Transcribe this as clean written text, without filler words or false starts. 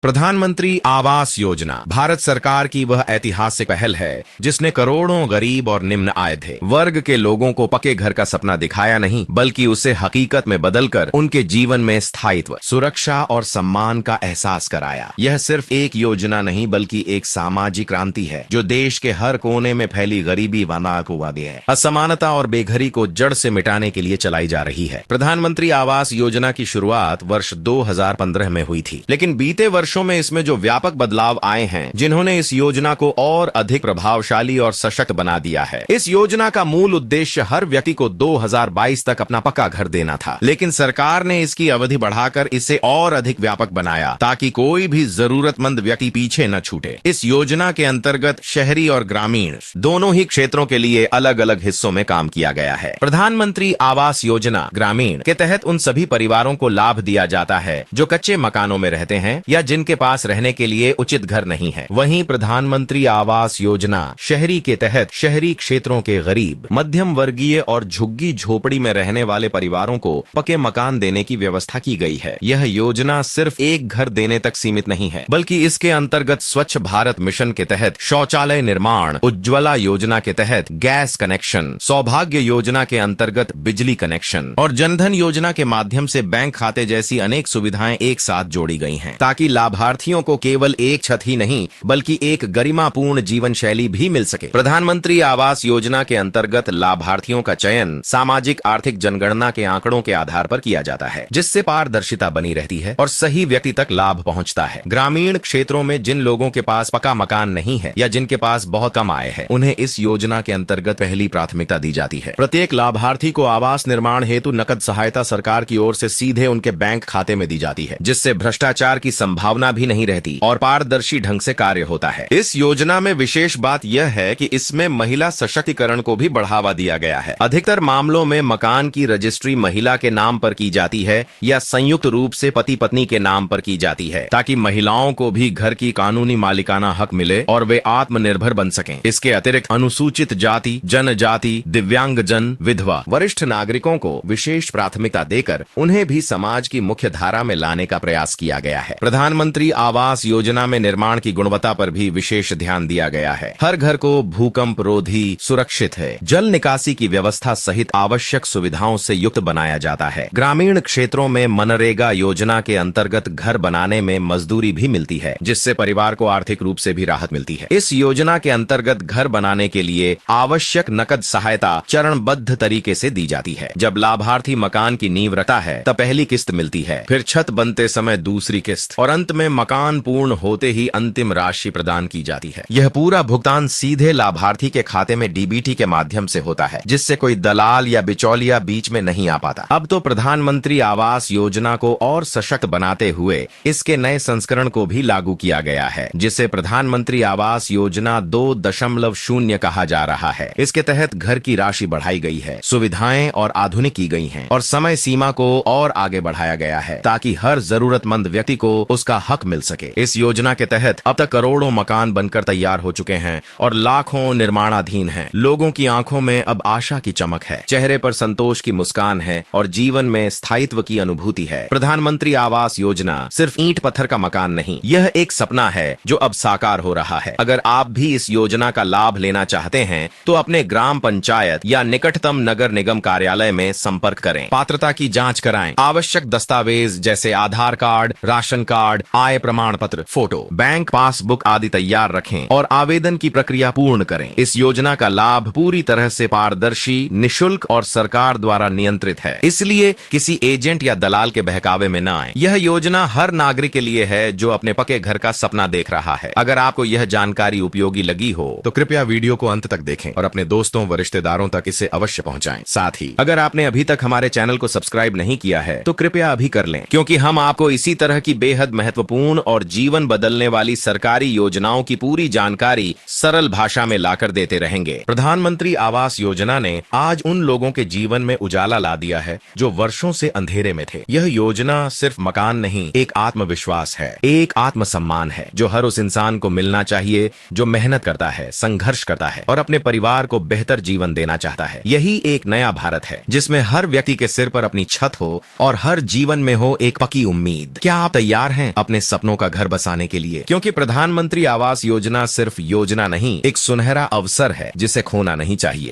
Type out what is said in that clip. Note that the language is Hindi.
प्रधानमंत्री आवास योजना भारत सरकार की वह ऐतिहासिक पहल है जिसने करोड़ों गरीब और निम्न आय थे वर्ग के लोगों को पक्के घर का सपना दिखाया नहीं, बल्कि उसे हकीकत में बदलकर उनके जीवन में स्थायित्व, सुरक्षा और सम्मान का एहसास कराया। यह सिर्फ एक योजना नहीं बल्कि एक सामाजिक क्रांति है जो देश के हर कोने में फैली गरीबी, वनाकुवादी है, असमानता और बेघरी को जड़ से मिटाने के लिए चलाई जा रही है। प्रधानमंत्री आवास योजना की शुरुआत वर्ष 2015 में हुई थी, लेकिन बीते वर्षों में इसमें जो व्यापक बदलाव आए हैं जिन्होंने इस योजना को और अधिक प्रभावशाली और सशक्त बना दिया है। इस योजना का मूल उद्देश्य हर व्यक्ति को 2022 तक अपना पक्का घर देना था, लेकिन सरकार ने इसकी अवधि बढ़ाकर इसे और अधिक व्यापक बनाया ताकि कोई भी जरूरतमंद व्यक्ति पीछे न छूटे। इस योजना के अंतर्गत शहरी और ग्रामीण दोनों ही क्षेत्रों के लिए अलग अलग हिस्सों में काम किया गया है। प्रधानमंत्री आवास योजना ग्रामीण के तहत उन सभी परिवारों को लाभ दिया जाता है जो कच्चे मकानों में रहते हैं या जिनके पास रहने के लिए उचित घर नहीं है। वहीं प्रधानमंत्री आवास योजना शहरी के तहत शहरी क्षेत्रों के गरीब, मध्यम वर्गीय और झुग्गी झोपड़ी में रहने वाले परिवारों को पक्के मकान देने की व्यवस्था की गई है। यह योजना सिर्फ एक घर देने तक सीमित नहीं है, बल्कि इसके अंतर्गत स्वच्छ भारत मिशन के तहत शौचालय निर्माण, उज्ज्वला योजना के तहत गैस कनेक्शन, सौभाग्य योजना के अंतर्गत बिजली कनेक्शन और जनधन योजना के माध्यम से बैंक खाते जैसी अनेक सुविधाएं एक साथ जोड़ी गई हैं, ताकि लाभार्थियों को केवल एक छत ही नहीं बल्कि एक गरिमापूर्ण जीवन शैली भी मिल सके। प्रधानमंत्री आवास योजना के अंतर्गत लाभार्थियों का चयन सामाजिक आर्थिक जनगणना के आंकड़ों के आधार पर किया जाता है, जिससे पारदर्शिता बनी रहती है और सही व्यक्ति तक लाभ पहुंचता है। ग्रामीण क्षेत्रों में जिन लोगों के पास पक्का मकान नहीं है या जिनके पास बहुत कम आय है, उन्हें इस योजना के अंतर्गत पहली प्राथमिकता दी जाती है। प्रत्येक लाभार्थी को आवास निर्माण हेतु नकद सहायता सरकार की ओर से सीधे उनके बैंक खाते में दी जाती है, जिससे भ्रष्टाचार की संभावना भी नहीं रहती और पारदर्शी ढंग से कार्य होता है। इस योजना में विशेष बात यह है कि इसमें महिला सशक्तिकरण को भी बढ़ावा दिया गया है। अधिकतर मामलों में मकान की रजिस्ट्री महिला के नाम पर की जाती है या संयुक्त रूप से पति पत्नी के नाम पर की जाती है, ताकि महिलाओं को भी घर की कानूनी मालिकाना हक मिले और वे आत्मनिर्भर बन सकें। इसके अतिरिक्त अनुसूचित जाति, जनजाति, दिव्यांगजन, विधवा, वरिष्ठ नागरिकों को विशेष प्राथमिकता देकर उन्हें भी समाज की मुख्य धारा में लाने का प्रयास किया गया है। प्रधानमंत्री आवास योजना में निर्माण की गुणवत्ता पर भी विशेष ध्यान दिया गया है। हर घर को भूकंप रोधी, सुरक्षित है, जल निकासी की व्यवस्था सहित आवश्यक सुविधाओं से युक्त बनाया जाता है। ग्रामीण क्षेत्रों में मनरेगा योजना के अंतर्गत घर बनाने में मजदूरी भी मिलती है, जिससे परिवार को आर्थिक रूप से भी राहत मिलती है। इस योजना के अंतर्गत घर बनाने के लिए आवश्यक नकद सहायता चरणबद्ध तरीके से दी जाती है। जब लाभार्थी मकान की नींव रखता है तब पहली किस्त मिलती है, फिर छत बनते समय दूसरी किस्त और अंत में मकान पूर्ण होते ही अंतिम राशि प्रदान की जाती है। यह पूरा भुगतान सीधे लाभार्थी के खाते में डीबीटी के माध्यम से होता है, जिससे कोई दलाल या बिचौलिया बीच में नहीं आ पाता। अब तो प्रधानमंत्री आवास योजना को और सशक्त बनाते हुए इसके नए संस्करण को भी लागू किया गया है, जिसे प्रधानमंत्री आवास योजना 2.0 कहा जा रहा है। इसके तहत घर की राशि बढ़ाई गई है, सुविधाएं और आधुनिक की गई हैं और समय सीमा को और आगे बढ़ाया गया है, ताकि हर जरूरतमंद व्यक्ति को उसका हक मिल सके। इस योजना के तहत अब तक करोड़ों मकान बनकर तैयार हो चुके हैं और लाखों निर्माणाधीन हैं। लोगों की आंखों में अब आशा की चमक है, चेहरे पर संतोष की मुस्कान है और जीवन में स्थायित्व की अनुभूति है। प्रधानमंत्री आवास योजना सिर्फ ईंट पत्थर का मकान नहीं, यह एक सपना है जो अब साकार हो रहा है। अगर आप भी इस योजना का लाभ लेना चाहते हैं तो अपने ग्राम पंचायत या निकटतम नगर निगम कार्यालय में संपर्क करें, पात्रता की जांच कराएं, आवश्यक दस्तावेज जैसे आधार कार्ड, राशन कार्ड, आय प्रमाण पत्र, फोटो, बैंक पासबुक आदि तैयार रखें और आवेदन की प्रक्रिया पूर्ण करें। इस योजना का लाभ पूरी तरह से पारदर्शी, निशुल्क और सरकार द्वारा नियंत्रित है, इसलिए किसी एजेंट या दलाल के बहकावे में न आए। यह योजना हर नागरिक के लिए है जो अपने पक्के घर का सपना देख रहा है। अगर आपको यह जानकारी उपयोगी लगी हो तो कृपया वीडियो को अंत तक देखें और अपने दोस्तों व रिश्तेदारों तक इसे अवश्य पहुंचाएं। साथ ही अगर आपने अभी तक हमारे चैनल को सब्सक्राइब नहीं किया है तो कृपया अभी कर लें, क्योंकि हम आपको इसी तरह की बेहद महत्वपूर्ण और जीवन बदलने वाली सरकारी योजनाओं की पूरी जानकारी सरल भाषा में लाकर देते रहेंगे। प्रधानमंत्री आवास योजना ने आज उन लोगों के जीवन में उजाला ला दिया है जो वर्षों से अंधेरे में थे। यह योजना सिर्फ मकान नहीं, एक आत्मविश्वास है, एक आत्मसम्मान है जो हर उस इंसान को मिलना चाहिए जो मेहनत करता है, संघर्ष करता है और अपने परिवार को बेहतर जीवन देना चाहता है। यही एक नया भारत है जिसमें हर व्यक्ति के सिर पर अपनी छत हो और हर जीवन में हो एक पक्की उम्मीद। क्या आप तैयार हैं अपने सपनों का घर बसाने के लिए, क्योंकि प्रधानमंत्री आवास योजना सिर्फ योजना नहीं, एक सुनहरा अवसर है जिसे खोना नहीं चाहिए।